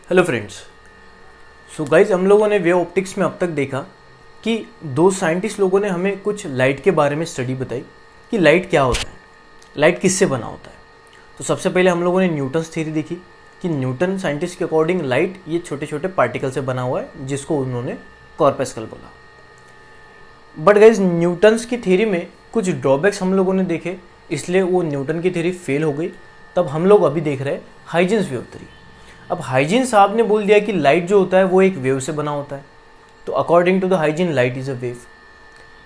Hello friends. So guys हम लोगों ने वेव ऑप्टिक्स में अब तक देखा कि दो साइंटिस्ट लोगों ने हमें कुछ लाइट के बारे में स्टडी बताई कि लाइट क्या होता है, लाइट किससे बना होता है। तो सबसे पहले हम लोगों ने न्यूटन्स थ्योरी देखी कि न्यूटन साइंटिस्ट के अकॉर्डिंग लाइट ये छोटे छोटे पार्टिकल से बना हुआ है जिसको उन्होंने कॉर्पस्कल बोला। बट गाइज न्यूटन्स की थ्योरी में कुछ ड्रॉबैक्स हम लोगों ने देखे, इसलिए वो न्यूटन की थ्योरी फेल हो गई। तब हम लोग अभी देख रहे हैं हाइजेंस वेव थ्योरी। अब हाइजीन साहब ने बोल दिया कि लाइट जो होता है वो एक वेव से बना होता है, तो according to the Huygens light is a wave.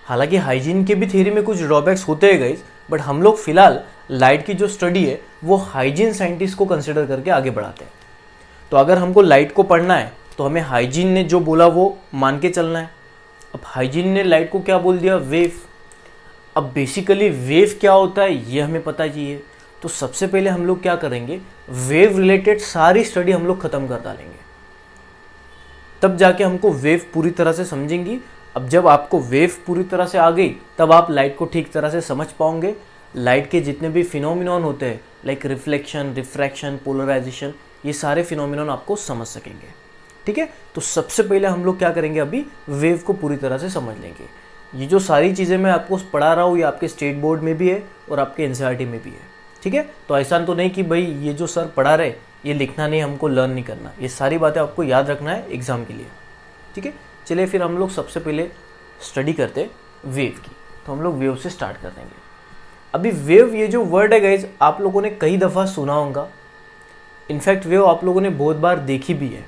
हालांकि हाइजीन के भी थ्योरी में कुछ ड्रॉबैक्स होते हैं गाइस, बट हम लोग फिलहाल लाइट की जो स्टडी है वो हाइजीन साइंटिस्ट को कंसिडर करके आगे बढ़ाते हैं। तो अगर हमको लाइट को पढ़ना है तो हमें हाइजीन ने जो बोला वो मान के चलना है। अब हाइजीन ने लाइट को क्या बोल दिया, वेव। अब बेसिकली वेव क्या होता है ये हमें पता चाहिए। तो सबसे पहले हम लोग क्या करेंगे, वेव रिलेटेड सारी स्टडी हम लोग खत्म कर डालेंगे, तब जाके हमको वेव पूरी तरह से समझेंगी। अब जब आपको वेव पूरी तरह से आ गई तब आप लाइट को ठीक तरह से समझ पाओगे। लाइट के जितने भी फिनोमिनॉन होते हैं लाइक रिफ्लेक्शन, रिफ्रैक्शन, पोलराइजेशन, ये सारे फिनोमिनॉन आपको समझ सकेंगे। ठीक है, तो सबसे पहले हम लोग क्या करेंगे, अभी वेव को पूरी तरह से समझ लेंगे। ये जो सारी चीज़ें मैं आपको पढ़ा रहा हूँ ये आपके स्टेट बोर्ड में भी है और आपके एनसीईआरटी में भी है। ठीक है, तो ऐसा तो नहीं कि भाई ये जो सर पढ़ा रहे ये लिखना नहीं, हमको लर्न नहीं करना। ये सारी बातें आपको याद रखना है एग्जाम के लिए। ठीक है, चलिए फिर हम लोग सबसे पहले स्टडी करते वेव की। तो हम लोग वेव से स्टार्ट कर देंगे। अभी वेव ये जो वर्ड है गाइज आप लोगों ने कई दफ़ा सुना होगा, इनफैक्ट वेव आप लोगों ने बहुत बार देखी भी है।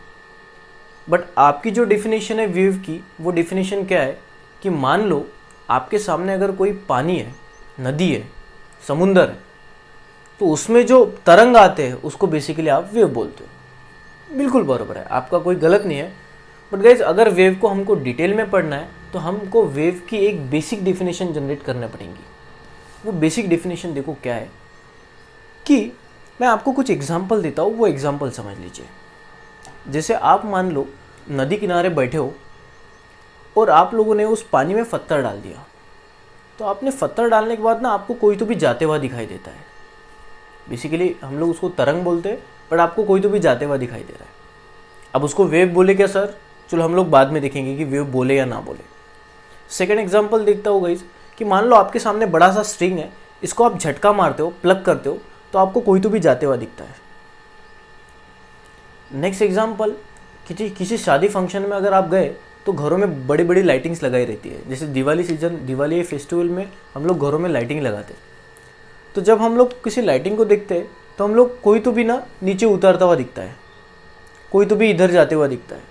बट आपकी जो डेफिनेशन है वेव की, वो डेफिनेशन क्या है कि मान लो आपके सामने अगर कोई पानी है, नदी है, समुंदर है, तो उसमें जो तरंग आते हैं उसको बेसिकली आप वेव बोलते हो। बिल्कुल बराबर है, आपका कोई गलत नहीं है। बट गाइज अगर वेव को हमको डिटेल में पढ़ना है तो हमको वेव की एक बेसिक डेफिनेशन जनरेट करना पड़ेगी। वो बेसिक डेफिनेशन देखो क्या है कि मैं आपको कुछ एग्जांपल देता हूँ, वो एग्जांपल समझ लीजिए। जैसे आप मान लो नदी किनारे बैठे हो और आप लोगों ने उस पानी में पत्थर डाल दिया। तो आपने पत्थर डालने के बाद ना आपको कोई तो भी जाते हुआ दिखाई देता है। बेसिकली हम लोग उसको तरंग बोलते हैं, बट आपको कोई तो भी जाते हुआ दिखाई दे रहा है। अब उसको वेव बोले क्या सर, चलो हम लोग बाद में देखेंगे कि वेव बोले या ना बोले। सेकेंड एग्जाम्पल देखता हो गाइस कि मान लो आपके सामने बड़ा सा स्ट्रिंग है, इसको आप झटका मारते हो, प्लग करते हो, तो आपको कोई तो भी जाते हुआ दिखता है। नेक्स्ट एग्जाम्पल, किसी शादी फंक्शन में अगर आप गए तो घरों में बड़ी बड़ी लाइटिंग्स लगाई रहती है। जैसे दिवाली सीजन, दिवाली फेस्टिवल में हम लोग घरों में लाइटिंग लगाते हैं। तो जब हम लोग किसी लाइटिंग को देखते हैं तो हम लोग कोई तो भी ना नीचे उतरता हुआ दिखता है, कोई तो भी इधर जाते हुआ दिखता है।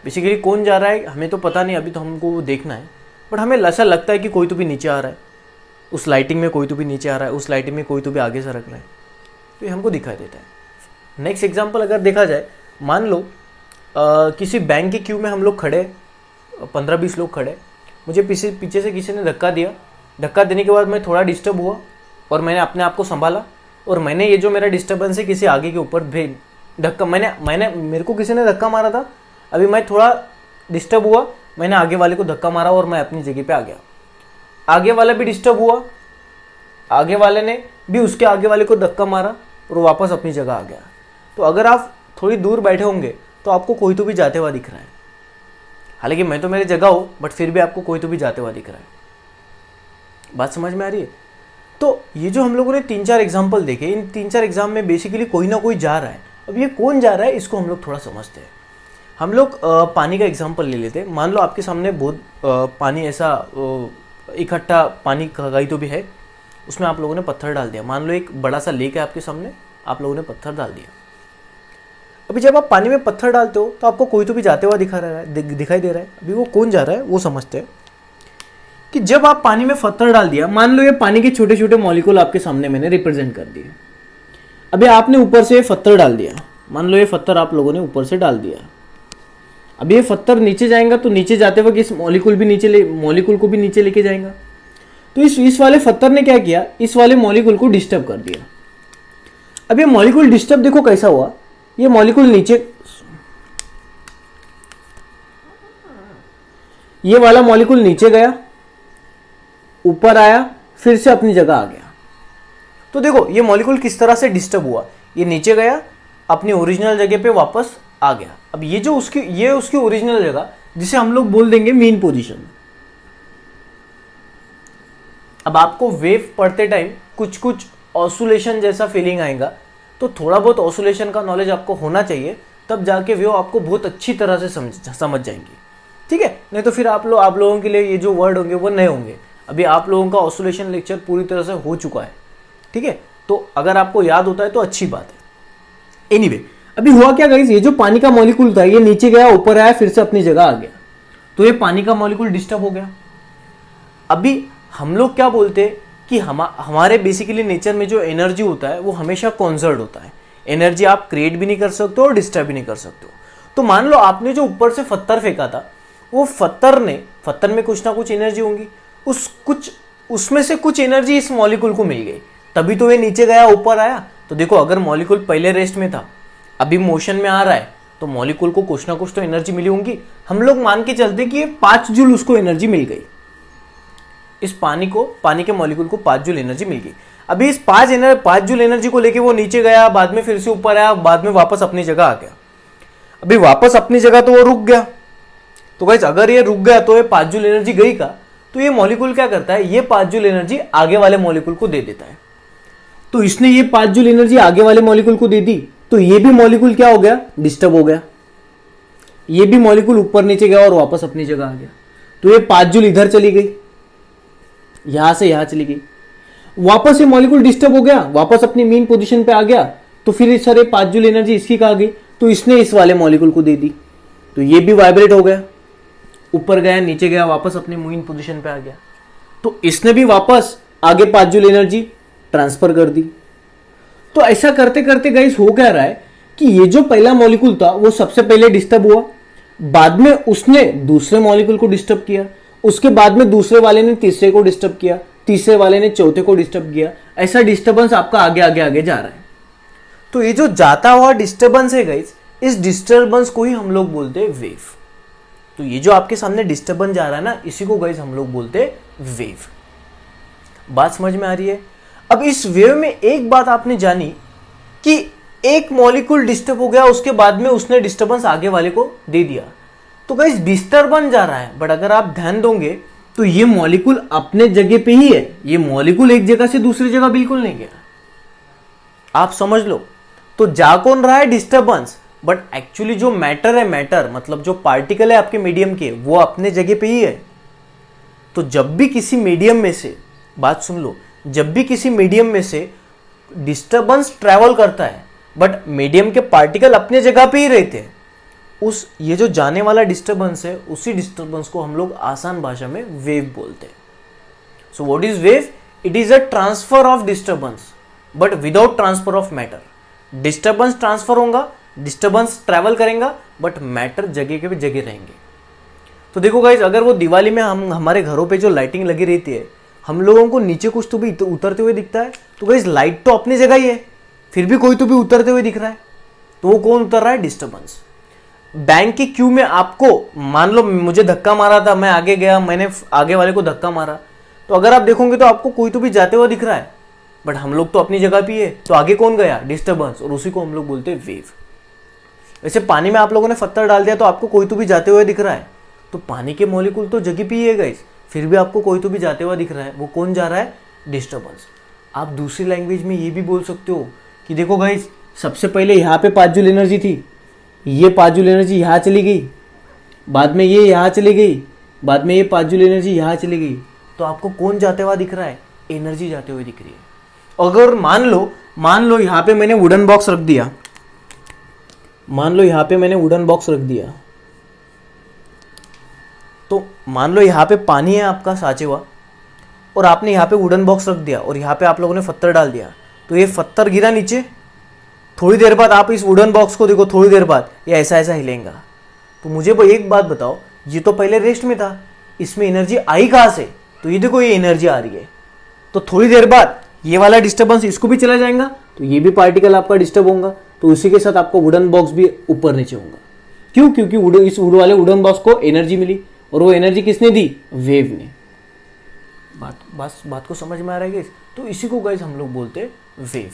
बेसिकली कौन जा रहा है हमें तो पता नहीं, अभी तो हमको वो देखना है, बट हमें ऐसा लगता है कि कोई तो भी नीचे आ रहा है, उस लाइटिंग में कोई तो भी नीचे आ रहा है, उस लाइटिंग में कोई तो भी आगे से रख रहा है, तो ये हमको दिखाई देता है। नेक्स्ट एग्जाम्पल अगर देखा जाए, मान लो किसी बैंक की क्यू में हम लोग खड़े, 15-20 लोग खड़े, मुझे पीछे से किसी ने धक्का दिया। धक्का देने के बाद मैं थोड़ा डिस्टर्ब हुआ और मैंने अपने आप को संभाला और मैंने ये जो मेरा डिस्टर्बेंस है किसी आगे के ऊपर भेज धक्का, मेरे को किसी ने धक्का मारा था, अभी मैं थोड़ा डिस्टर्ब हुआ, मैंने आगे वाले को धक्का मारा और मैं अपनी जगह पे आ गया। आगे वाला भी डिस्टर्ब हुआ, आगे वाले ने भी उसके आगे वाले को धक्का मारा और वापस अपनी जगह आ गया। तो अगर आप थोड़ी दूर बैठे होंगे तो आपको कोई तो भी जाते हुआ दिख रहा है। हालांकि मैं तो मेरी जगह हूँ, बट फिर भी आपको कोई तो भी जाते हुआ दिख रहा है। बात समझ में आ रही है? तो ये जो हम लोगों ने 3-4 एग्जाम्पल देखे, इन 3-4 एग्जाम में बेसिकली कोई ना कोई जा रहा है। अब ये कौन जा रहा है इसको हम लोग थोड़ा समझते हैं। हम लोग पानी का एग्जाम्पल ले लेते हैं। मान लो आपके सामने बहुत पानी ऐसा इकट्ठा पानी कहीं तो भी है, उसमें आप लोगों ने पत्थर डाल दिया। मान लो एक बड़ा सा लेक है आपके सामने, आप लोगों ने पत्थर डाल दिया। अभी जब आप पानी में पत्थर डालते हो तो आपको कोई तो भी जाते हुआ दिखाई दे रहा है। अभी वो कौन जा रहा है वो समझते हैं कि जब आप पानी में पत्थर डाल दिया, मान लो ये पानी के छोटे छोटे मॉलिक्यूल आपके सामने मैंने रिप्रेजेंट कर दिए। अभी आपने ऊपर से पत्थर डाल दिया, मान लो ये पत्थर आप लोगों ने ऊपर से डाल दिया। अब ये पत्थर नीचे जाएगा तो नीचे जाते वक्त इस मॉलिक्यूल को भी नीचे लेके जाएगा। तो इस वाले पत्थर ने क्या किया, इस वाले मॉलिक्यूल को डिस्टर्ब कर दिया। अब ये मॉलिक्यूल डिस्टर्ब देखो कैसा हुआ, ये मॉलिक्यूल नीचे, ये वाला मॉलिक्यूल नीचे गया, ऊपर आया, फिर से अपनी जगह आ गया। तो देखो ये मॉलिक्यूल किस तरह से डिस्टर्ब हुआ, ये नीचे गया, अपनी ओरिजिनल जगह पे वापस आ गया। अब ये उसकी ओरिजिनल जगह, जिसे हम लोग बोल देंगे मीन पोजीशन। अब आपको वेव पढ़ते टाइम कुछ कुछ ऑसुलेशन जैसा फीलिंग आएगा, तो थोड़ा बहुत ऑसुलेशन का नॉलेज आपको होना चाहिए, तब जाके वेव आपको बहुत अच्छी तरह से समझ जाएंगी, ठीक है। नहीं तो फिर आप लोगों के लिए ये जो वर्ड होंगे वो नए होंगे। अभी आप लोगों का ऑसुलेशन लेक्चर पूरी तरह से हो चुका है, ठीक है। तो अगर आपको याद होता है तो अच्छी बात है। एनीवे, अभी हुआ क्या गाइस, ये जो पानी का मॉलिक्यूल था ये नीचे गया, ऊपर आया, फिर से अपनी जगह आ गया, तो ये पानी का मॉलिक्यूल डिस्टर्ब हो गया। अभी हम लोग क्या बोलते हैं कि हमारे बेसिकली नेचर में जो एनर्जी होता है वो हमेशा कॉन्जर्व होता है। एनर्जी आप क्रिएट भी नहीं कर सकते और डिस्टर्ब भी नहीं कर सकते हो। तो मान लो आपने जो ऊपर से पत्थर फेंका था, वो पत्थर में कुछ ना कुछ एनर्जी होंगी, उसमें से कुछ एनर्जी इस मॉलिक्यूल को मिल गई, तभी तो ये नीचे गया, ऊपर आया। तो देखो, अगर मॉलिक्यूल पहले रेस्ट में था, अभी मोशन में आ रहा है, तो मॉलिक्यूल को कुछ ना कुछ तो एनर्जी मिली होंगी। हम लोग मान के चलते कि 5 जूल उसको एनर्जी मिल गई, इस पानी के मॉलिक्यूल को 5 जूल एनर्जी मिल गई। अभी इस 5 जूल एनर्जी को लेके वो नीचे गया, बाद में फिर से ऊपर आया, बाद में वापस अपनी जगह आ गया। अभी वापस अपनी जगह तो वो रुक गया। तो गाइस, अगर ये रुक गया तो ये 5 जूल एनर्जी गई का, तो ये मॉलिक्यूल क्या करता है, ये 5 जूल एनर्जी आगे वाले मॉलिक्यूल को दे देता है। तो इसने ये 5 जूल एनर्जी आगे वाले मॉलिक्यूल को दे दी, तो ये भी मॉलिक्यूल क्या हो गया, डिस्टर्ब हो गया। ये भी मॉलिक्यूल ऊपर नीचे गया और वापस अपनी जगह आ गया। तो ये 5 जूल इधर चली गई, यहां से यहां चली गई, वापस ये मॉलिक्यूल डिस्टर्ब हो गया, वापस अपनी मीन पोजीशन पे आ गया। तो फिर सर 5 जूल एनर्जी इसकी कहाँ गई, तो इसने इस वाले मॉलिक्यूल को दे दी, तो ये भी वाइब्रेट हो गया, ऊपर गया, नीचे गया, वापस अपनी मीन पोजीशन पे आ गया। तो इसने भी वापस आगे 5 जूल एनर्जी ट्रांसफर कर दी। तो ऐसा करते करते गाइस हो क्या रहा है कि ये जो पहला मॉलिक्यूल था वो सबसे पहले डिस्टर्ब हुआ, बाद में उसने दूसरे मॉलिक्यूल को डिस्टर्ब किया, उसके बाद में दूसरे वाले ने तीसरे को डिस्टर्ब किया, तीसरे वाले ने चौथे को डिस्टर्ब किया। ऐसा डिस्टर्बेंस आपका आगे आगे आगे जा रहा है। तो ये जो जाता हुआ डिस्टर्बेंस है गाइस, इस डिस्टर्बेंस को ही हम लोग बोलते हैं वेव। तो ये जो आपके सामने डिस्टर्बेंस जा रहा है ना, इसी को गाइस हम लोग बोलते हैं वेव। बात समझ में आ रही है। अब इस वेव में एक बात आपने जानी कि एक मॉलिक्यूल डिस्टर्ब हो गया, उसके बाद में उसने डिस्टर्बेंस आगे वाले को दे दिया, तो गाइस डिस्टर्बेंस जा रहा है, बट अगर आप ध्यान दोगे तो ये मॉलिक्यूल अपने जगह पे ही है। ये मॉलिक्यूल एक जगह से दूसरी जगह बिल्कुल नहीं गया, आप समझ लो। तो जा कौन रहा है, डिस्टर्बेंस, बट एक्चुअली जो मैटर है, मैटर मतलब जो पार्टिकल है आपके मीडियम के, वो अपने जगह पे ही है। तो जब भी किसी मीडियम में से, बात सुन लो, जब भी किसी मीडियम में से डिस्टर्बेंस ट्रैवल करता है, बट मीडियम के पार्टिकल अपने जगह पे ही रहते हैं, ये जो जाने वाला डिस्टर्बेंस है, उसी डिस्टर्बेंस को हम लोग आसान भाषा में वेव बोलते हैं। So what is wave? It is a transfer of disturbance but without transfer of matter. Disturbance transfer होगा, डिस्टर्बेंस ट्रैवल करेगा, बट मैटर जगह के भी जगह रहेंगे। तो देखो गाइज, अगर वो दिवाली में हमारे घरों पे जो लाइटिंग लगी रहती है, हम लोगों को नीचे कुछ तो भी उतरते हुए दिखता है, तो गाइज लाइट तो अपनी जगह ही है, फिर भी कोई तो भी उतरते हुए दिख रहा है, तो वो कौन उतर रहा है? डिस्टर्बेंस। बैंक की क्यू में आपको, मान लो मुझे धक्का मारा था, मैं आगे गया, मैंने आगे वाले को धक्का मारा, तो अगर आप देखोगे तो आपको कोई तो भी जाते हुए दिख रहा है, बट हम लोग तो अपनी जगह पे है, तो आगे कौन गया? डिस्टर्बेंस, और उसी को हम लोग बोलते हैं वेव। वैसे पानी में आप लोगों ने पत्थर डाल दिया तो आपको कोई तो भी जाते हुए दिख रहा है, तो पानी के मॉलिक्यूल तो जगह पे ही है गाइस, फिर भी आपको कोई तो भी जाते हुआ दिख रहा है, वो कौन जा रहा है? डिस्टर्बेंस। आप दूसरी लैंग्वेज में ये भी बोल सकते हो कि देखो गाइस, सबसे पहले यहाँ पे 5 जूल एनर्जी थी, ये 5 जूल एनर्जी यहाँ चली गई, बाद में ये यहाँ चली गई, बाद में ये 5 जूल एनर्जी यहाँ चली गई, तो आपको कौन जाते हुआ दिख रहा है? एनर्जी जाते हुए दिख रही है। अगर मान लो यहाँ पे मैंने वुडन बॉक्स रख दिया, मान लो यहाँ पे मैंने वुडन बॉक्स रख दिया, तो मान लो यहाँ पे पानी है आपका साचे हुआ, और आपने यहाँ पे वुडन बॉक्स रख दिया, और यहाँ पे आप लोगों ने पत्थर डाल दिया, तो ये पत्थर गिरा नीचे, थोड़ी देर बाद आप इस वुडन बॉक्स को देखो, थोड़ी देर बाद ये ऐसा ऐसा हिलेगा। तो मुझे एक बात बताओ, ये तो पहले रेस्ट में था, इसमें एनर्जी आई कहाँ से? तो ये देखो, ये एनर्जी आ रही है, तो थोड़ी देर बाद ये वाला डिस्टर्बेंस इसको भी चला जाएगा, तो ये भी पार्टिकल आपका डिस्टर्ब होगा, तो उसी के साथ आपको वुडन बॉक्स भी ऊपर नीचे होगा। क्यों? क्योंकि इस वाले वुडन बॉक्स को एनर्जी मिली, और वो एनर्जी किसने दी? वेव ने। बात को समझ में आ रहा है गाइस? तो इसी को गाइस हम लोग बोलते हैं वेव।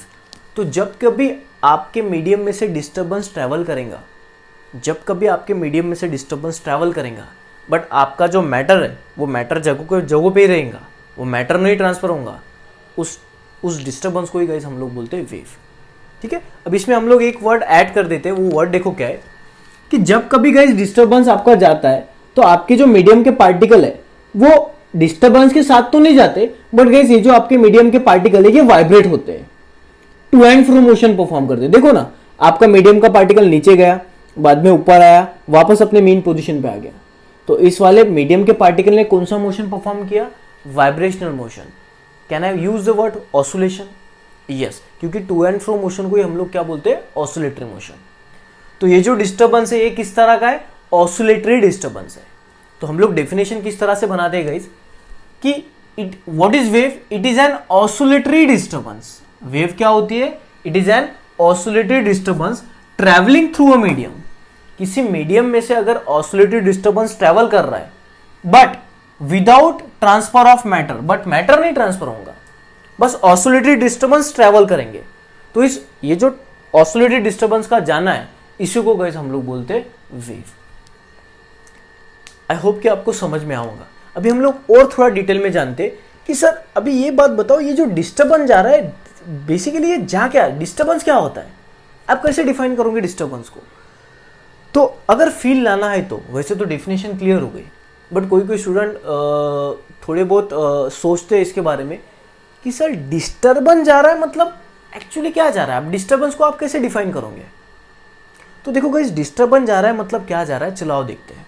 तो जब कभी आपके मीडियम में से डिस्टर्बेंस ट्रैवल करेगा, जब कभी आपके मीडियम में से डिस्टर्बेंस ट्रैवल करेगा बट आपका जो मैटर है वो मैटर जगहों पे ही रहेगा, वो मैटर नहीं ट्रांसफर होगा, उस डिस्टर्बेंस को ही गाइस हम लोग बोलते हैं वेव। ठीक है, अब इसमें हम लोग एक वर्ड ऐड कर देते हैं, वो वर्ड देखो क्या है कि जब कभी गाइस डिस्टर्बेंस आपका जाता है तो आपके जो मीडियम के पार्टिकल है वो डिस्टर्बेंस के साथ तो नहीं जाते, बट गाइस ये जो आपके मीडियम के पार्टिकल है ये वाइब्रेट होते हैं, to and fro motion perform करते हैं। देखो ना, आपका मीडियम का पार्टिकल नीचे गया, बाद में ऊपर आया, वापस अपने मेन पोजीशन पे आ गया, तो इस वाले मीडियम के पार्टिकल ने कौन सा मोशन परफॉर्म किया? Vibrational motion. Can I use the word oscillation? Yes, क्योंकि टू एंड फ्रो मोशन को ही हम लोग क्या बोलते हैं? Oscillatory motion. तो ये जो डिस्टर्बेंस है ये किस तरह का है? ऑसिलेटरी डिस्टर्बेंस है। तो हम लोग डेफिनेशन किस तरह से बनाते हैं गाइस कि what is wave? It is an oscillatory disturbance. Wave क्या होती है? It is an oscillatory disturbance travelling through a medium. किसी मीडियम में से अगर ऑसिलेटरी डिस्टर्बेंस ट्रैवल कर रहा है but without transfer of matter, but matter नहीं ट्रांसफर होगा, बस ऑसिलेटरी डिस्टर्बेंस ट्रैवल करेंगे, तो ये जो ऑसिलेटरी डिस्टर्बेंस का जाना है इसी को गाइस हम लोग बोलते हैं वेव। आई होप कि आपको समझ में आऊंगा। अभी हम लोग और थोड़ा डिटेल में जानते कि सर अभी ये बात बताओ, ये जो डिस्टर्बेंस जा रहा है बेसिकली ये जा क्या, डिस्टर्बेंस क्या होता है? आप कैसे डिफाइन करोगे डिस्टर्बेंस को? तो अगर फील लाना है तो वैसे तो डेफिनेशन क्लियर हो गई, बट कोई स्टूडेंट थोड़े बहुत सोचते हैं इसके बारे में कि सर डिस्टर्बेंस जा रहा है मतलब एक्चुअली क्या जा रहा है? आप डिस्टर्बेंस को आप कैसे डिफाइन करोगे? तो देखो गाइस, डिस्टर्बेंस जा रहा है मतलब क्या जा रहा है, चलाओ देखते हैं।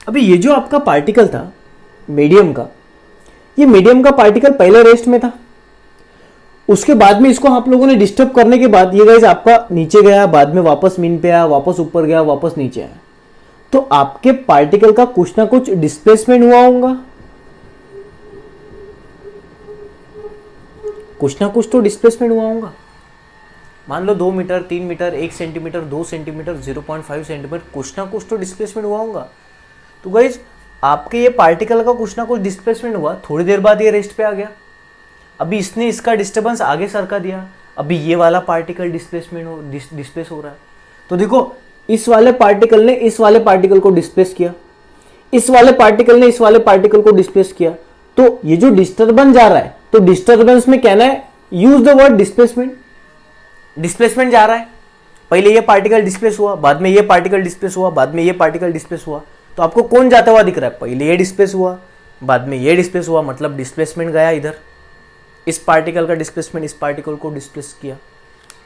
अभी ये जो आपका पार्टिकल था मीडियम का, ये मीडियम का पार्टिकल पहले रेस्ट में था, उसके बाद में इसको आप लोगों ने डिस्टर्ब करने के बाद ये गाइस आपका नीचे गया, बाद में वापस मीन पे आया, वापस ऊपर गया, वापस नीचे आया, तो आपके पार्टिकल का कुछ ना कुछ डिस्प्लेसमेंट हुआ होगा, कुछ ना कुछ तो डिस्प्लेसमेंट हुआ होगा। मान लो 2 metre, 3 metre, 1 centimetre, 2 centimetre, 0.5 centimetre, कुछ ना कुछ तो डिस्प्लेसमेंट हुआ होगा। तो गाइस आपके ये पार्टिकल का कुछ ना कुछ डिस्प्लेसमेंट हुआ, थोड़ी देर बाद ये रेस्ट पे आ गया, अभी इसने इसका डिस्टर्बेंस आगे सरका दिया, अभी ये वाला पार्टिकल डिस्प्लेस हो रहा है। तो देखो, इस वाले पार्टिकल ने इस वाले पार्टिकल को डिस्प्लेस किया, इस वाले पार्टिकल ने इस वाले पार्टिकल को डिस्प्लेस किया, तो ये जो डिस्टर्बेंस जा रहा है, तो डिस्टर्बेंस में कहना है use the word displacement. Displacement जा रहा है, पहले ये पार्टिकल डिस्प्लेस हुआ, बाद में ये पार्टिकल डिस्प्लेस हुआ, बाद में ये पार्टिकल डिस्प्लेस हुआ, तो आपको कौन जाता हुआ दिख रहा है? पहले ये डिस्प्लेस हुआ, बाद में ये डिस्प्लेस हुआ, मतलब डिस्प्लेसमेंट गया इधर, इस पार्टिकल का डिस्प्लेसमेंट इस पार्टिकल को डिस्प्लेस किया।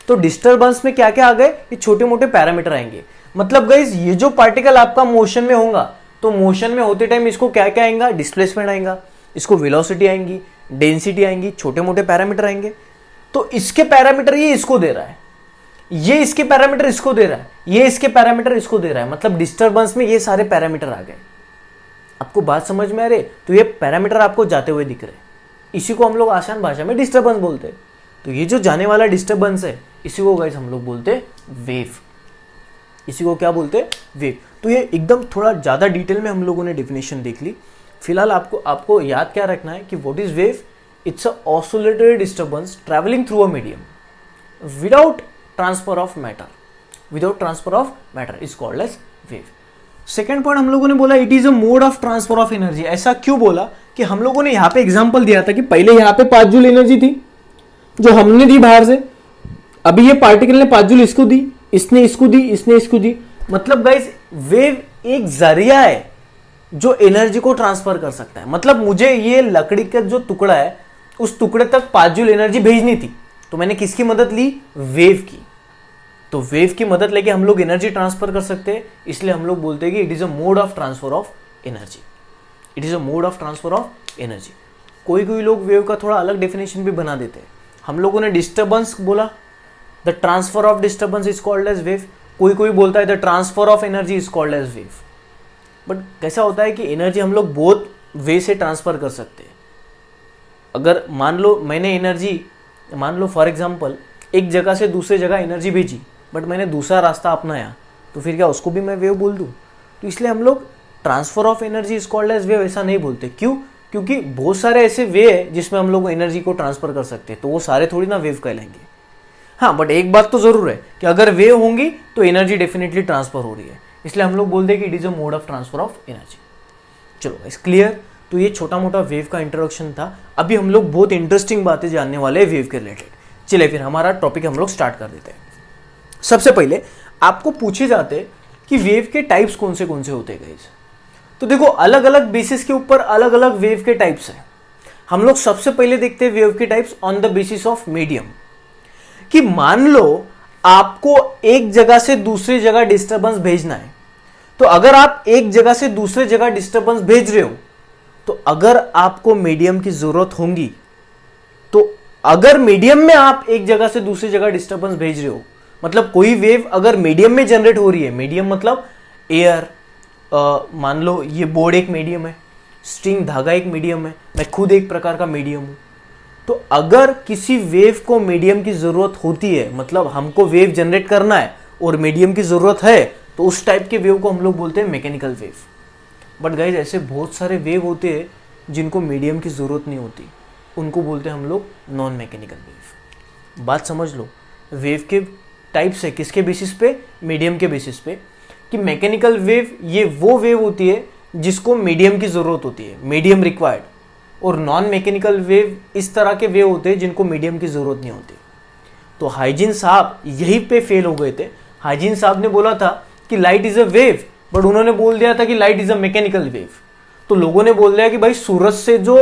तो डिस्टर्बेंस में क्या क्या आ गए? ये छोटे मोटे पैरामीटर आएंगे। मतलब गाइस ये जो पार्टिकल आपका मोशन में होगा, तो मोशन में होते टाइम इसको क्या क्या आएगा? डिस्प्लेसमेंट आएगा, इसको वेलोसिटी आएंगी, डेंसिटी आएंगी, छोटे मोटे पैरामीटर आएंगे। तो इसके पैरामीटर ये इसको दे रहा है, ये इसके पैरामीटर इसको दे रहा है, ये इसके पैरामीटर इसको दे रहा है, मतलब डिस्टर्बेंस में ये सारे पैरामीटर आ गए। आपको बात समझ में आ रही? तो ये पैरामीटर आपको जाते हुए दिख रहे हैं, इसी को हम लोग आसान भाषा में डिस्टर्बेंस बोलते हैं। तो ये जो जाने वाला डिस्टर्बेंस है इसी को गाइस हम लोग बोलते हैं वेव। इसी को क्या बोलते हैं? वेव। तो ये एकदम थोड़ा ज्यादा डिटेल में हम लोगों ने डेफिनेशन देख ली। फिलहाल आपको याद क्या रखना है कि what is wave? It's a oscillatory disturbance travelling through a medium without transfer of matter. Without transfer of matter is called as wave. Second point हम लोगों ने बोला it is a mode of transfer of energy. ऐसा क्यों बोला? कि हम लोगों ने यहां पे एग्जांपल दिया था कि पहले यहां पे 5 जूल एनर्जी थी जो हमने दी बाहर से, अभी ये पार्टिकल ने 5 जूल इसको दी, इसने इसको दी, इसने इसको दी। मतलब गाइस वेव एक जरिया है जो एनर्जी को ट्रांसफर कर सकता है। मतलब मुझे ये लकड़ी का जो टुकड़ा है उस टुकड़े तक 5 जूल एनर्जी भेजनी थी, तो मैंने किसकी मदद ली? वेव की। तो वेव की मदद लेके हम लोग एनर्जी ट्रांसफर कर सकते हैं, इसलिए हम लोग बोलते हैं कि it is a mode of transfer of energy. It is a mode of transfer of energy. कोई लोग वेव का थोड़ा अलग डेफिनेशन भी बना देते हैं। हम लोगों ने डिस्टर्बेंस बोला, the transfer of disturbance is called as wave. कोई बोलता है the transfer of energy is called as wave. But कैसा होता है कि एनर्जी हम लोग बहुत वे से ट्रांसफर कर सकते हैं। अगर मान लो मैंने एनर्जी, मान लो फॉर एग्जांपल एक जगह से दूसरे जगह एनर्जी भेजी, बट मैंने दूसरा रास्ता अपनाया, तो फिर क्या उसको भी मैं वेव बोल दूं? तो इसलिए हम लोग transfer of energy is called as wave ऐसा नहीं बोलते। क्यों? क्योंकि बहुत सारे ऐसे वे है जिसमें हम लोग एनर्जी को ट्रांसफर कर सकते हैं, तो वो सारे थोड़ी ना वेव कहलाएंगे। हाँ, बट एक बात तो जरूर है कि अगर वेव होंगी तो एनर्जी डेफिनेटली ट्रांसफर हो रही है, इसलिए हम लोग बोलते हैं कि it is a mode of transfer of energy. चलो इस क्लियर। तो ये छोटा मोटा वेव का इंट्रोडक्शन था। अभी हम लोग बहुत इंटरेस्टिंग बातें जानने वाले हैं वेव के रिलेटेड। चलिए फिर हमारा टॉपिक हम लोग स्टार्ट कर देते हैं। सबसे पहले आपको पूछे जाते कि वेव के टाइप्स कौन से होते हैं गाइस। तो देखो अलग अलग बेसिस के ऊपर अलग अलग वेव के टाइप्स हैं। हम लोग सबसे पहले देखते हैं वेव के types on the basis of medium. कि मान लो आपको एक जगह से दूसरी जगह डिस्टर्बेंस भेजना है, तो अगर आप एक जगह से दूसरे जगह डिस्टर्बेंस भेज रहे हो तो अगर आपको मीडियम की जरूरत होगी, तो अगर मीडियम में आप एक जगह से दूसरी जगह डिस्टर्बेंस भेज रहे हो, मतलब कोई वेव अगर मीडियम में जनरेट हो रही है, मीडियम मतलब एयर, मान लो ये बोर्ड एक मीडियम है, स्ट्रिंग धागा एक मीडियम है, मैं खुद एक प्रकार का मीडियम हूं, तो अगर किसी वेव को मीडियम की जरूरत होती है, मतलब हमको वेव जनरेट करना है और मीडियम की जरूरत है, तो उस टाइप के वेव को हम लोग बोलते हैं मैकेनिकल वेव। बट गाइज ऐसे बहुत सारे वेव होते हैं जिनको मीडियम की जरूरत नहीं होती, उनको बोलते हैं हम लोग नॉन मैकेनिकल वेव। बात समझ लो, वेव के टाइप्स है किसके बेसिस पे, मीडियम के बेसिस पे। कि मैकेनिकल वेव ये वो वेव होती है जिसको मीडियम की जरूरत होती है, मीडियम रिक्वायर्ड, और नॉन मैकेनिकल वेव इस तरह के वेव होते हैं जिनको मीडियम की जरूरत नहीं होती। तो हाइजीन साहब यहीं पे फेल हो गए थे। हाइजीन साहब ने बोला था कि light is a wave, but उन्होंने बोल दिया था कि light is a mechanical wave. तो लोगों ने बोल दिया कि भाई सूरज से जो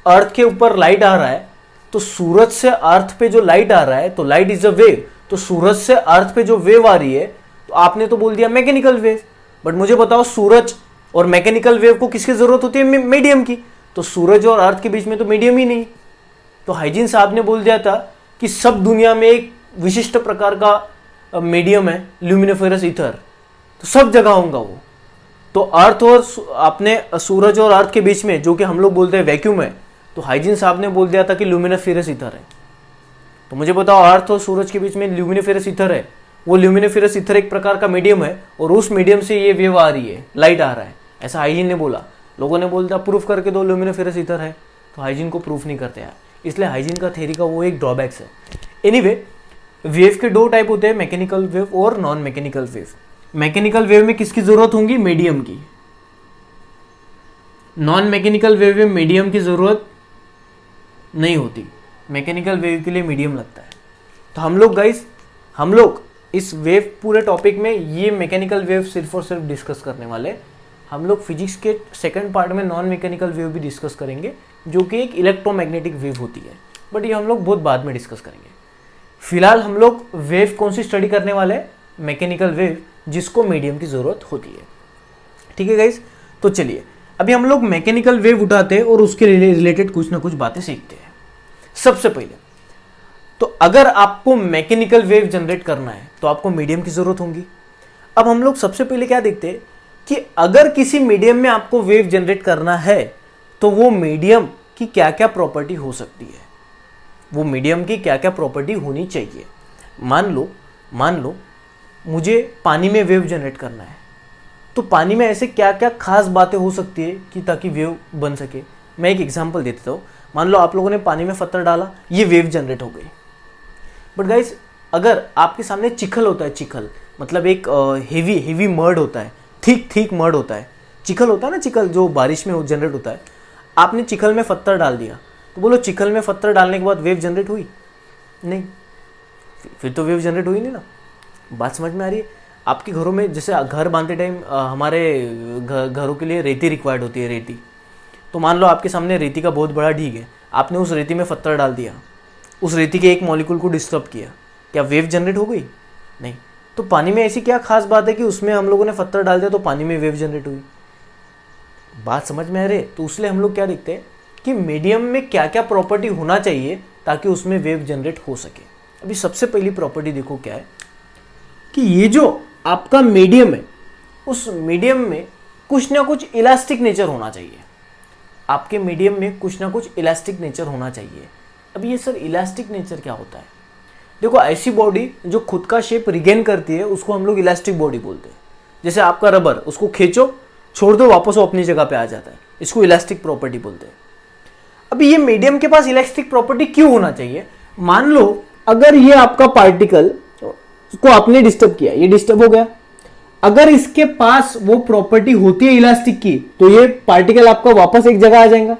अर्थ के ऊपर लाइट आ रहा है, तो सूरज से अर्थ पे जो लाइट आ रहा है तो लाइट इज अ वेव, तो सूरज से अर्थ पे जो वेव आ रही है तो आपने तो बोल दिया मैकेनिकल वेव। बट मुझे बताओ सूरज और मैकेनिकल वेव को किसकी जरूरत होती है, मीडियम की। तो सूरज और अर्थ के बीच में तो मीडियम ही नहीं। तो हाइजीन साहब ने बोल दिया था कि सब दुनिया में एक विशिष्ट प्रकार का मीडियम है, ल्यूमिनिफेरस ईथर, तो सब जगह होगा वो। तो अर्थ और अपने सूरज और अर्थ के बीच में जो कि हम लोग बोलते हैं वैक्यूम है, तो हाइजीन साहब ने बोल दिया था कि ल्यूमिनिफेरस ईथर है। तो मुझे बताओ अर्थ और सूरज के बीच में ल्यूमिनिफेरस ईथर है, वो ल्यूमिनिफेरस ईथर एक प्रकार का मीडियम है और उस मीडियम से ये वेव आ रही है, लाइट आ रहा है, ऐसा हाइजीन ने बोला। लोगों ने बोल दिया प्रूफ करके दो ल्यूमिनिफेरस ईथर है, तो हाइजीन को प्रूफ नहीं करते यार, इसलिए हाइजीन का थ्योरी का वो एक ड्रॉबैक्स है। एनीवे, वेव के दो टाइप होते हैं, मैकेनिकल वेव और non mechanical wave. Mechanical wave में किसकी जरूरत होगी, मीडियम की। नॉन मैकेनिकल वेव में मीडियम की जरूरत नहीं होती, मैकेनिकल वेव के लिए मीडियम लगता है। तो हम लोग इस वेव पूरे टॉपिक में ये मैकेनिकल वेव सिर्फ और सिर्फ डिस्कस करने वाले। हम लोग फिजिक्स के सेकंड पार्ट में नॉन मैकेनिकल वेव भी डिस्कस करेंगे, जो कि एक इलेक्ट्रोमैग्नेटिक वेव होती है, बट ये हम लोग बहुत बाद में डिस्कस करेंगे। फिलहाल हम लोग वेव कौन सी स्टडी करने वाले हैं, मैकेनिकल वेव, जिसको मीडियम की जरूरत होती है। ठीक है गाइस, तो चलिए अभी हम लोग मैकेनिकल वेव उठाते हैं और उसके रिलेटेड कुछ ना कुछ बातें सीखते हैं। सबसे पहले तो अगर आपको मैकेनिकल वेव जनरेट करना है तो आपको मीडियम की जरूरत होगी। अब हम लोग सबसे पहले क्या देखते हैं कि अगर किसी मीडियम में आपको वेव जनरेट करना है तो वो मीडियम की क्या क्या प्रॉपर्टी हो सकती है, वो मीडियम की क्या क्या प्रॉपर्टी होनी चाहिए। मान लो मुझे पानी में वेव जनरेट करना है, तो पानी में ऐसे क्या क्या खास बातें हो सकती है कि ताकि वेव बन सके। मैं एक एग्जांपल देता हूँ। मान लो आप लोगों ने पानी में पत्थर डाला, ये वेव जनरेट हो गई। बट गाइस, अगर आपके सामने चिखल होता है, चिखल मतलब एक हेवी मर्ड होता है, थिक मर्ड होता है, चिखल होता है ना, चिखल जो बारिश में जनरेट होता है, आपने चिखल में पत्थर डाल दिया, तो बोलो चिखल में पत्थर डालने के बाद वेव जनरेट हुई? नहीं, फिर तो वेव जनरेट हुई नहीं ना। बात समझ में आ रही है? आपके घरों में जैसे घर बांधते टाइम हमारे घरों के लिए रेती रिक्वायर्ड होती है, रेती। तो मान लो आपके सामने रेती का बहुत बड़ा ढीग है, आपने उस रेती में पत्थर डाल दिया, उस रेती के एक मॉलिक्यूल को डिस्टर्ब किया, क्या वेव जनरेट हो गई? नहीं। तो पानी में ऐसी क्या खास बात है कि उसमें हम लोगों ने पत्थर डाल दिया तो पानी में वेव जनरेट हुई? बात समझ में आ रही है? तो उसलिए हम लोग क्या देखते हैं कि मीडियम में क्या क्या प्रॉपर्टी होना चाहिए ताकि उसमें वेव जनरेट हो सके। अभी सबसे पहली प्रॉपर्टी देखो क्या है कि ये जो आपका मीडियम है, उस मीडियम में कुछ ना कुछ इलास्टिक नेचर होना चाहिए। आपके मीडियम में कुछ ना कुछ इलास्टिक नेचर होना चाहिए। अब ये सर इलास्टिक नेचर क्या होता है? देखो, ऐसी बॉडी जो खुद का शेप रिगेन करती है उसको हम लोग इलास्टिक बॉडी बोलते हैं। जैसे आपका रबर, उसको खींचो, छोड़ दो, वापस वो अपनी जगह पे आ जाता है, इसको इलास्टिक प्रॉपर्टी बोलते हैं। अभी ये मीडियम के पास इलास्टिक प्रॉपर्टी क्यों होना चाहिए? मान लो अगर ये आपका पार्टिकल को आपने डिस्टर्ब किया, ये डिस्टर्ब हो गया, अगर इसके पास वो प्रॉपर्टी होती है इलास्टिक की, तो ये पार्टिकल आपका वापस एक जगह आ जाएगा।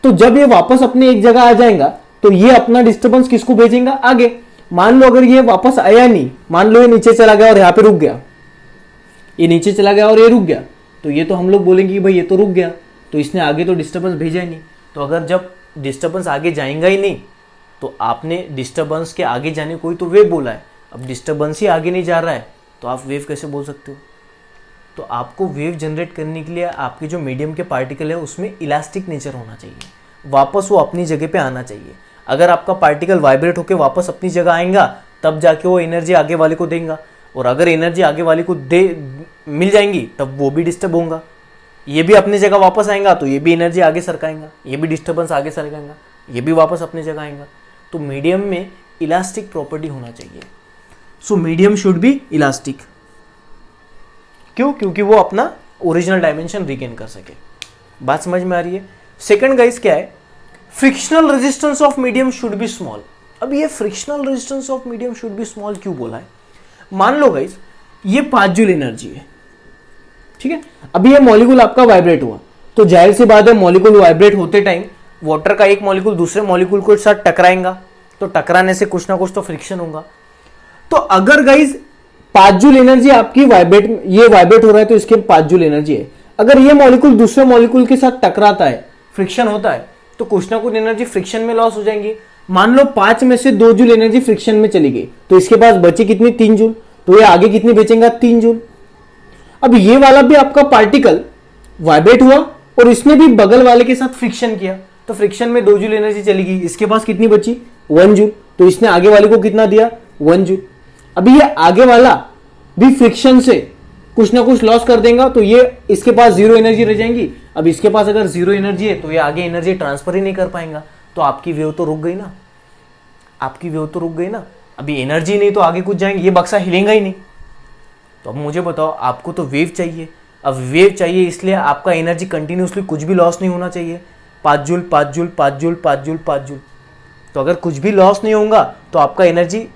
तो जब ये वापस अपने एक जगह आ जाएगा तो ये अपना डिस्टर्बेंस किसको भेजेगा? आगे। मान लो अगर ये वापस आया नहीं, मान लो ये नीचे चला गया और यहां पे रुक गया, ये नीचे चला गया और ये रुक गया, तो ये तो हम लोग बोलेंगे कि भाई ये तो रुक गया, तो इसने आगे तो डिस्टर्बेंस भेजा ही नहीं। तो अगर जब डिस्टर्बेंस आगे जाएगा ही नहीं, तो आपने डिस्टर्बेंस के आगे जाने को ही तो वेव बोला है। अब डिस्टर्बेंस ही आगे नहीं जा रहा है तो आप वेव कैसे बोल सकते हो? तो आपको वेव जनरेट करने के लिए आपके जो मीडियम के पार्टिकल है उसमें इलास्टिक नेचर होना चाहिए, वापस वो अपनी जगह पे आना चाहिए। अगर आपका पार्टिकल वाइब्रेट होकर वापस अपनी जगह आएगा तब जाके वो एनर्जी आगे वाले को देगा, और अगर एनर्जी आगे वाले को मिल जाएंगी तब वो भी डिस्टर्ब होगा। ये भी अपनी जगह वापस आएगा तो ये भी एनर्जी आगे सरकाएगा, ये भी डिस्टर्बेंस आगे सरकाएगा, ये भी वापस अपनी जगह आएगा। तो मीडियम में इलास्टिक प्रॉपर्टी होना चाहिए। So medium should be elastic. क्यों? क्योंकि वो अपना ओरिजिनल डायमेंशन रिगेन कर सके। बात समझ में आ रही है? सेकंड गाइस क्या है? Frictional resistance of medium should be small. अब ये frictional resistance of medium should be small क्यों बोला है? मान लो गाइस ये 5 जूल एनर्जी है, ठीक है। अभी ये मॉलिक्यूल आपका वाइब्रेट हुआ, तो जाहिर सी बात है मॉलिक्यूल वाइब्रेट होते टाइम वाटर का एक मॉलिक्यूल दूसरे मॉलिक्यूल के साथ टकराएगा, तो टकराने से कुछ ना कुछ तो फ्रिक्शन होगा। तो अगर गाइस 5 जूल एनर्जी आपकी ये वाइब्रेट हो रहा है तो इसके 5 जूल एनर्जी है। अगर ये मॉलिक्यूल दूसरे मॉलिक्यूल के साथ टकराता है, फ्रिक्शन होता है, तो कुछ ना कुछ एनर्जी फ्रिक्शन में लॉस हो जाएंगी। मान लो 5 में से 2 जूल एनर्जी फ्रिक्शन में चली गई, तो इसके पास बची कितनी? 3 जूल। तो ये आगे कितनी बेचेगा? 3 जूल। अब ये वाला भी आपका पार्टिकल वाइब्रेट हुआ और इसने भी बगल वाले के साथ फ्रिक्शन किया, तो फ्रिक्शन में 2 जूल एनर्जी चली गई, इसके पास कितनी बची? 1 जूल। तो इसने आगे वाले को कितना दिया? 1 जूल। अभी ये आगे वाला भी फ्रिक्शन से कुछ ना कुछ लॉस कर देगा, तो ये इसके पास 0 एनर्जी रह जाएंगी। अब इसके पास अगर 0 एनर्जी है तो ये आगे एनर्जी ट्रांसफर ही नहीं कर पाएगा, तो आपकी वेव तो रुक गई ना, आपकी वेव तो रुक गई ना। अभी एनर्जी नहीं तो आगे कुछ जाएंगे, ये बक्सा हिलेगा ही नहीं। तो अब मुझे बताओ, आपको तो वेव चाहिए। अब वेव चाहिए इसलिए आपका एनर्जी कंटिन्यूसली कुछ भी लॉस नहीं होना चाहिए। 5 joule 5 joule 5 joule 5 joule 5 joule, तो अगर कुछ भी लॉस नहीं होगा तो आपका एनर्जी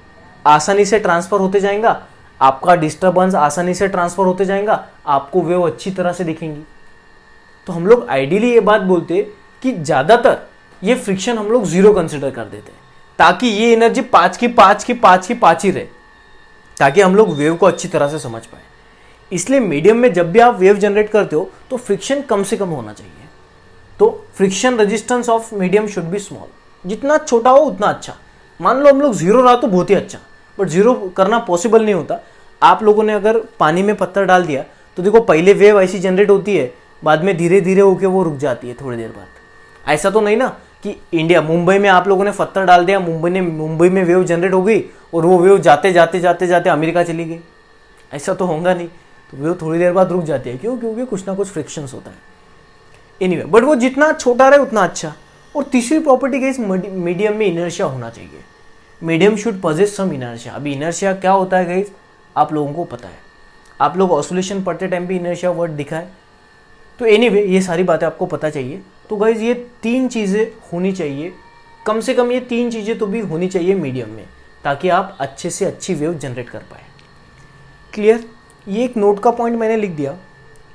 आसानी से ट्रांसफर होते जाएगा, आपका डिस्टर्बेंस आसानी से ट्रांसफर होते जाएगा, आपको वेव अच्छी तरह से दिखेंगी। तो हम लोग आइडियली ये बात बोलते हैं कि ज़्यादातर ये फ्रिक्शन हम लोग 0 कंसिडर कर देते हैं, ताकि ये एनर्जी 5 की 5 की 5 की 5 ही रहे, ताकि हम लोग वेव को अच्छी तरह से समझ पाए। इसलिए मीडियम में जब भी आप वेव जनरेट करते हो तो फ्रिक्शन कम से कम होना चाहिए। तो friction resistance of medium should be small, जितना छोटा हो उतना अच्छा। मान लो हम लोग 0 रहा तो बहुत ही अच्छा, बट 0 करना पॉसिबल नहीं होता। आप लोगों ने अगर पानी में पत्थर डाल दिया तो देखो पहले वेव ऐसी जनरेट होती है, बाद में धीरे धीरे होकर वो रुक जाती है थोड़ी देर बाद। ऐसा तो नहीं ना कि इंडिया मुंबई में आप लोगों ने पत्थर डाल दिया, मुंबई में वेव जनरेट हो गई और वो वेव जाते जाते जाते जाते अमेरिका चली गई, ऐसा तो होगा नहीं। तो वेव थोड़ी देर बाद रुक जाती है, क्यों? क्योंकि कुछ ना कुछ फ्रिक्शंस होता है। एनीवे, बट वो जितना छोटा रहे उतना अच्छा। और तीसरी प्रॉपर्टी गाइस, मीडियम में इनर्शिया होना चाहिए। Medium should possess some inertia. अभी इनर्शिया क्या होता है गाइस, आप लोगों को पता है, आप लोग ऑसिलेशन पढ़ते टाइम भी इनर्शिया वर्ड दिखा है। तो एनीवे, ये सारी बातें आपको पता चाहिए। तो गाइस ये 3 चीज़ें होनी चाहिए, कम से कम ये 3 चीज़ें तो भी होनी चाहिए मीडियम में, ताकि आप अच्छे से अच्छी वेव जनरेट कर पाए। क्लियर? ये एक नोट का पॉइंट मैंने लिख दिया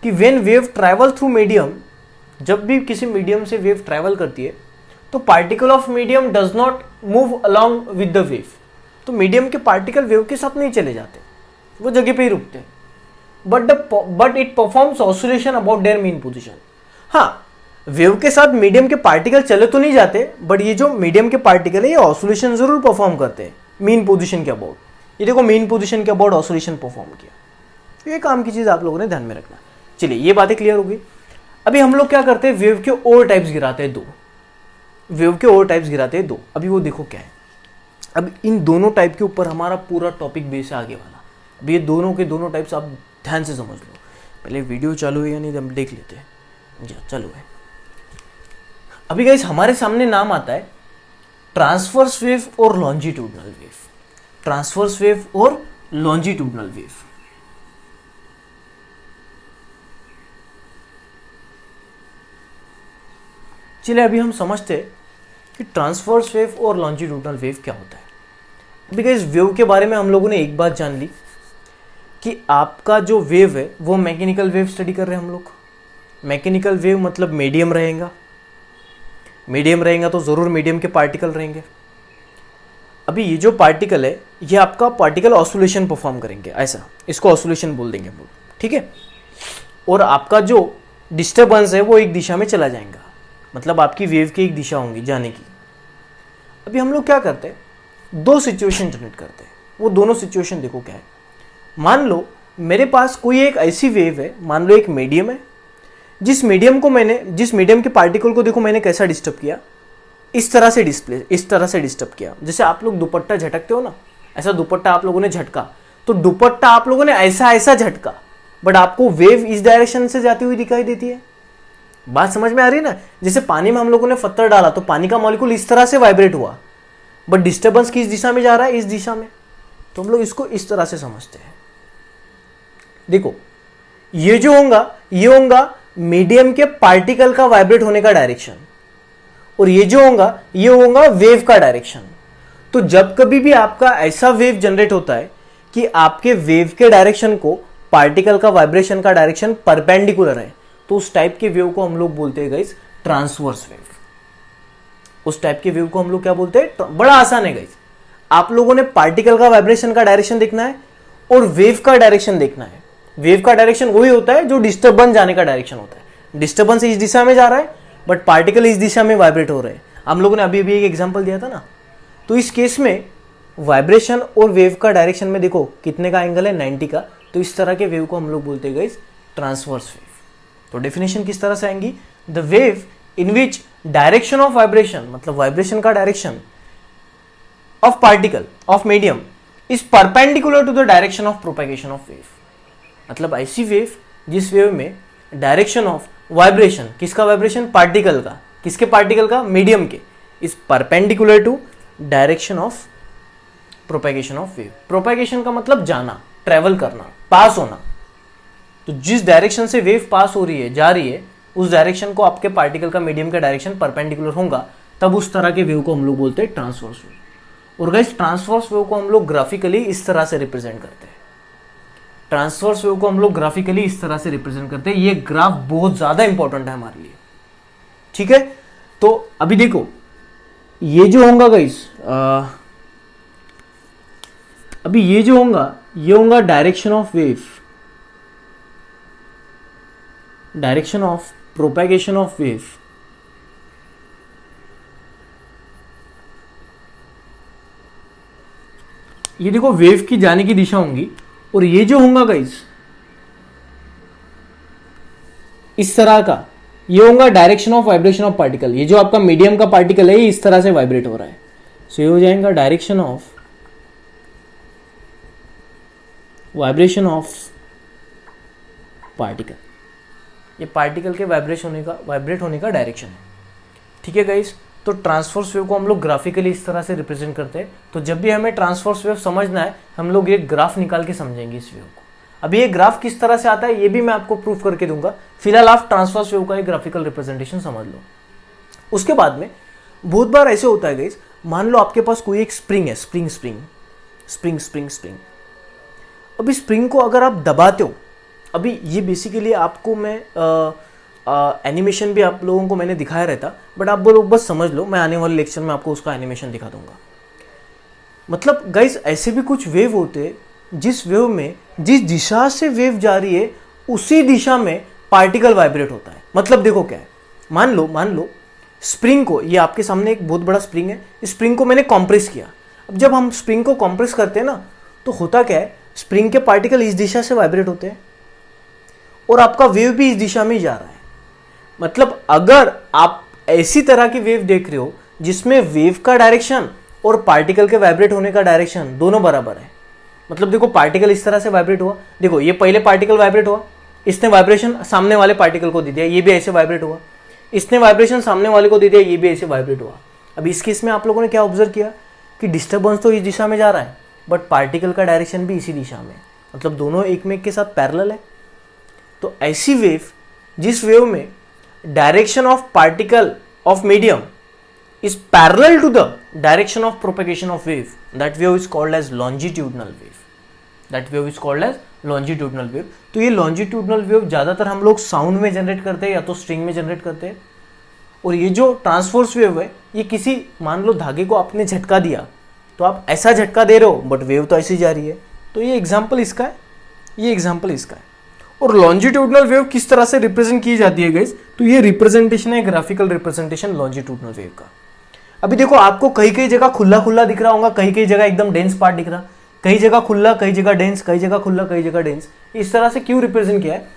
कि when wave travel through medium, जब भी किसी मीडियम से वेव ट्रैवल करती है तो particle of medium does not move along with the wave. तो मीडियम के पार्टिकल वेव के साथ नहीं चले जाते, वो जगह पे ही रुकते हैं। But it performs oscillation about their mean position. हाँ, वेव के साथ मीडियम के पार्टिकल चले तो नहीं जाते, बट ये जो मीडियम के पार्टिकल है ये ऑसिलेशन जरूर परफॉर्म करते हैं मीन पोजीशन के अबाउट। ये देखो मीन पोजीशन के अबाउट ऑसिलेशन परफॉर्म किया। ये काम की चीज आप लोगों ने ध्यान में रखना। चलिए, ये बातें क्लियर हो गई। अभी हम लोग क्या करते हैं, वेव के और टाइप्स गिराते हैं 2। वेव के और टाइप्स गिराते हैं 2। अभी वो देखो क्या है। अब इन दोनों टाइप के ऊपर हमारा पूरा टॉपिक बेस है आगे वाला। अब ये दोनों के दोनों टाइप्स आप ध्यान से समझ लो। पहले वीडियो चालू है या नहीं हम देख लेते हैं। जी चालू है। अभी गाइस हमारे सामने नाम आता है ट्रांसवर्स वेव और लॉन्जिट्यूडनल वेव। ट्रांसवर्स वेव और लॉन्जिट्यूडनल वेव। चलिए अभी हम समझते हैं कि ट्रांसवर्स वेव और लॉन्जिट्यूडनल वेव क्या होता है। अभी गाइस वेव के बारे में हम लोगों ने एक बात जान ली कि आपका जो वेव है वो मैकेनिकल वेव स्टडी कर रहे हैं हम लोग। मैकेनिकल वेव मतलब मीडियम रहेगा, मीडियम रहेगा तो ज़रूर मीडियम के पार्टिकल रहेंगे। अभी ये जो पार्टिकल है ये आपका पार्टिकल ऑसिलेशन परफॉर्म करेंगे, ऐसा इसको ऑसिलेशन बोल देंगे हम लोग, ठीक है। और आपका जो डिस्टर्बेंस है वो एक दिशा में चला जाएगा, मतलब आपकी वेव की एक दिशा होंगी जाने की। अभी हम लोग क्या करते हैं, दो सिचुएशन जनरेट करते हैं। वो दोनों सिचुएशन देखो क्या है। मान लो मेरे पास कोई एक ऐसी वेव है, मान लो एक मीडियम है, जिस मीडियम के पार्टिकल को देखो मैंने कैसा डिस्टर्ब किया, इस तरह से डिस्टर्ब किया। जैसे आप लोग दुपट्टा झटकते हो ना, ऐसा दुपट्टा आप लोगों ने झटका, तो दुपट्टा आप लोगों ने ऐसा झटका, बट आपको वेव इस डायरेक्शन से जाती हुई दिखाई देती है। बात समझ में आ रही है ना। जैसे पानी में हम लोगों ने पत्थर डाला तो पानी का मॉलिक्यूल इस तरह से वाइब्रेट हुआ, बट डिस्टर्बेंस किस दिशा में जा रहा है, इस दिशा में। तो हम लोग इसको इस तरह से समझते हैं। देखो ये जो होगा ये होगा मीडियम के पार्टिकल का वाइब्रेट होने का डायरेक्शन, और ये जो होगा ये होगा वेव का डायरेक्शन। तो जब कभी भी आपका ऐसा वेव जनरेट होता है कि आपके वेव के डायरेक्शन को पार्टिकल का वाइब्रेशन का डायरेक्शन परपेंडिकुलर है, तो उस टाइप के वेव को हम लोग बोलते हैं गाइस ट्रांसवर्स वेव। उस टाइप के वेव को हम लोग क्या बोलते हैं, बड़ा आसान है गाइस। आप लोगों ने पार्टिकल का वाइब्रेशन का डायरेक्शन देखना है और वेव का डायरेक्शन देखना है। वेव का डायरेक्शन वही होता है जो डिस्टर्बेंस जाने का डायरेक्शन होता है। डिस्टर्बेंस इस दिशा में जा रहा है बट पार्टिकल इस दिशा में वाइब्रेट हो रहे हैं। हम लोगों ने अभी एक एग्जांपल दिया था ना। तो इस केस में वाइब्रेशन और वेव का डायरेक्शन में देखो कितने का एंगल है, 90 का। तो इस तरह के वेव को हम लोग बोलते हैं गाइस ट्रांसवर्स वेव। तो डेफिनेशन किस तरह से आएंगी, the wave in which direction of vibration, मतलब वाइब्रेशन का direction of particle of medium is perpendicular to the direction of propagation of wave. मतलब ऐसी वेव जिस वेव में डायरेक्शन ऑफ वाइब्रेशन, किसका वाइब्रेशन, पार्टिकल का, किसके पार्टिकल का, मीडियम के, is perpendicular to direction of propagation of wave. Propagation का मतलब जाना, ट्रेवल करना, पास होना। तो जिस डायरेक्शन से वेव पास हो रही है, जा रही है, उस डायरेक्शन को आपके पार्टिकल का मीडियम का डायरेक्शन परपेंडिकुलर होगा, तब उस तरह के वेव को हम लोग बोलते हैं ट्रांसवर्स वेव। और गाइस ट्रांसवर्स वेव को हम लोग ग्राफिकली इस तरह से रिप्रेजेंट करते हैं। ट्रांसवर्स वेव को हम लोग ग्राफिकली इस तरह से रिप्रेजेंट करते हैं। ये ग्राफ बहुत ज्यादा इंपॉर्टेंट है हमारे लिए, ठीक है। तो अभी देखो ये जो होगा गाइस, अभी ये जो होगा ये होगा direction of wave, direction of propagation of wave. ये देखो वेव की जाने की दिशा होंगी, और ये जो होगा गाइस इस तरह का, ये होगा direction of vibration of particle. ये जो आपका मीडियम का पार्टिकल है ये इस तरह से वाइब्रेट हो रहा है, सो ये हो जाएगा direction of vibration of particle. ये पार्टिकल के वाइब्रेट होने का डायरेक्शन है, ठीक है गाइस। तो ट्रांसवर्स वेव को हम लोग ग्राफिकली इस तरह से रिप्रेजेंट करते हैं। तो जब भी हमें ट्रांसवर्स वेव समझना है, हम लोग एक ग्राफ निकाल के समझेंगे इस वेव को। अभी ये ग्राफ किस तरह से आता है ये भी मैं आपको प्रूफ करके दूंगा। फिलहाल आप ट्रांसवर्स वेव का एक ग्राफिकल रिप्रेजेंटेशन समझ लो। उसके बाद में बहुत बार ऐसे होता है गाइस, मान लो आपके पास कोई एक स्प्रिंग है, स्प्रिंग। अभी स्प्रिंग को अगर आप दबाते हो, अभी ये बेसिकली आपको मैं एनिमेशन भी आप लोगों को मैंने दिखाया रहता, बट आप लोग बस समझ लो, मैं आने वाले लेक्चर में आपको उसका एनिमेशन दिखा दूंगा। मतलब गाइस ऐसे भी कुछ वेव होते हैं जिस वेव में जिस दिशा से वेव जा रही है उसी दिशा में पार्टिकल वाइब्रेट होता है। मतलब देखो क्या है, मान लो स्प्रिंग को, ये आपके सामने एक बहुत बड़ा स्प्रिंग है, इस स्प्रिंग को मैंने कॉम्प्रेस किया। अब जब हम स्प्रिंग को कॉम्प्रेस करते हैं ना, तो होता क्या है, स्प्रिंग के पार्टिकल इस दिशा से वाइब्रेट होते हैं और आपका वेव भी इस दिशा में ही जा रहा है। मतलब अगर आप ऐसी तरह की वेव देख रहे हो जिसमें वेव का डायरेक्शन और पार्टिकल के वाइब्रेट होने का डायरेक्शन दोनों बराबर है, मतलब देखो पार्टिकल इस तरह से वाइब्रेट हुआ, देखो ये पहले पार्टिकल वाइब्रेट हुआ, इसने वाइब्रेशन सामने वाले पार्टिकल को दे दिया, ये भी ऐसे वाइब्रेट हुआ, इसने वाइब्रेशन सामने वाले को दे दिया, ये भी ऐसे वाइब्रेट हुआ। अब इस केस में आप लोगों ने क्या ऑब्जर्व किया कि डिस्टर्बेंस तो इस दिशा में जा रहा है बट पार्टिकल का डायरेक्शन भी इसी दिशा में, मतलब दोनों एक में एक के साथ पैरेलल है। तो ऐसी वेव जिस वेव में direction of particle of medium is parallel to the direction of propagation of wave, that wave is called as longitudinal wave. That wave is called as longitudinal wave. तो ये longitudinal wave ज़्यादातर हम लोग sound में generate करते हैं या तो स्ट्रिंग में जनरेट करते हैं, और ये जो ट्रांसवर्स वेव है ये किसी, मान लो धागे को आपने झटका दिया तो आप ऐसा झटका दे रहे हो बट वेव तो ऐसी जा रही है, तो ये एग्जाम्पल इसका है, ये एग्जाम्पल इसका है। और लॉन्जिट्यूडनल वेव किस तरह से रिप्रेजेंट की जाती है गाइस, तो ये रिप्रेजेंटेशन है, ग्राफिकल रिप्रेजेंटेशन लॉन्जिट्यूडनल वेव का। अभी देखो आपको कई कई जगह खुला खुला दिख रहा होगा, कई कई जगह एकदम डेंस पार्ट दिख रहा, कई जगह खुला, कई जगह डेंस, कई जगह खुला, कई जगह डेंस। इस तरह से क्यों रिप्रेजेंट किया है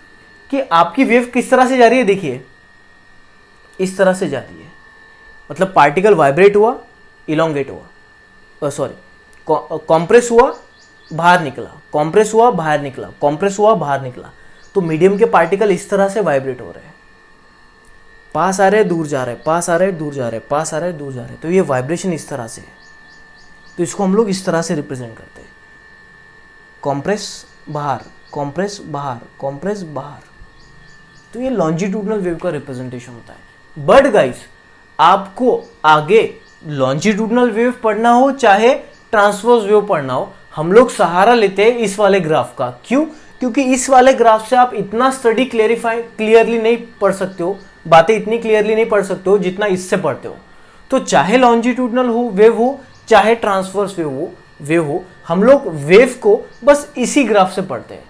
कि आपकी वेव किस तरह से जा रही है, देखिए इस तरह से जा रही है, मतलब पार्टिकल वाइब्रेट हुआ, इलोंगेट हुआ, सॉरी कॉम्प्रेस हुआ, बाहर निकला, कॉम्प्रेस हुआ, बाहर निकला, कॉम्प्रेस हुआ, बाहर निकला। तो मीडियम के पार्टिकल इस तरह से वाइब्रेट हो रहे हैं, पास आ रहे हैं, दूर जा रहे हैं, पास आ रहे हैं, दूर जा रहे हैं, पास आ रहे हैं, दूर जा रहे हैं। तो ये वाइब्रेशन इस तरह से है, तो इसको हम लोग इस तरह से रिप्रेजेंट करते हैं, कॉम्प्रेस बाहर, कॉम्प्रेस बाहर, कॉम्प्रेस बाहर। तो ये लॉन्जिट्यूडनल वेव का रिप्रेजेंटेशन होता है। बट गाइस आपको आगे लॉन्जिट्यूडनल वेव पढ़ना हो चाहे ट्रांसवर्स वेव पढ़ना हो, हम लोग सहारा लेते हैं इस वाले ग्राफ का। क्यों? क्योंकि इस वाले ग्राफ से आप इतना स्टडी क्लियरली नहीं पढ़ सकते हो, बातें इतनी क्लियरली नहीं पढ़ सकते हो जितना इससे पढ़ते हो। तो चाहे लॉन्जिट्यूडनल हो वेव हो, चाहे ट्रांसवर्स वेव हो, हम लोग वेव को बस इसी ग्राफ से पढ़ते हैं,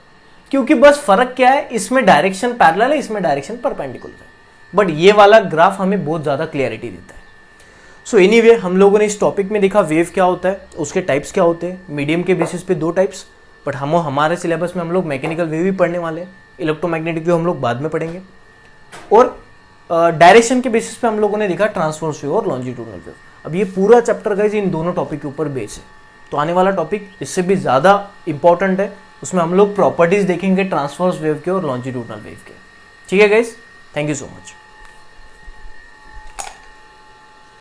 क्योंकि बस फर्क क्या है, इसमें डायरेक्शन पैरेलल है, इसमें डायरेक्शन परपेंडिकुलर है। बट ये वाला ग्राफ हमें बहुत ज्यादा क्लियरिटी देता है। सो एनीवे हम लोगों ने इस टॉपिक में देखा वेव क्या होता है, उसके टाइप्स क्या होते हैं, मीडियम के बेसिस पे 2 टाइप्स, बट हमारे सिलेबस में हम लोग मैकेनिकल वेव भी पढ़ने वाले हैं, इलेक्ट्रोमैग्नेटिक वेव हम लोग बाद में पढ़ेंगे। और डायरेक्शन के बेसिस पे हम लोगों ने देखा ट्रांसवर्स वेव और लॉन्जिट्यूडनल वेव। अब ये पूरा चैप्टर गाइस इन दोनों टॉपिक के ऊपर बेस है, तो आने वाला टॉपिक इससे भी ज़्यादा इंपॉर्टेंट है, उसमें हम लोग प्रॉपर्टीज देखेंगे ट्रांसवर्स वेव के और लॉन्जिट्यूडनल वेव के। ठीक है guys, thank you so much.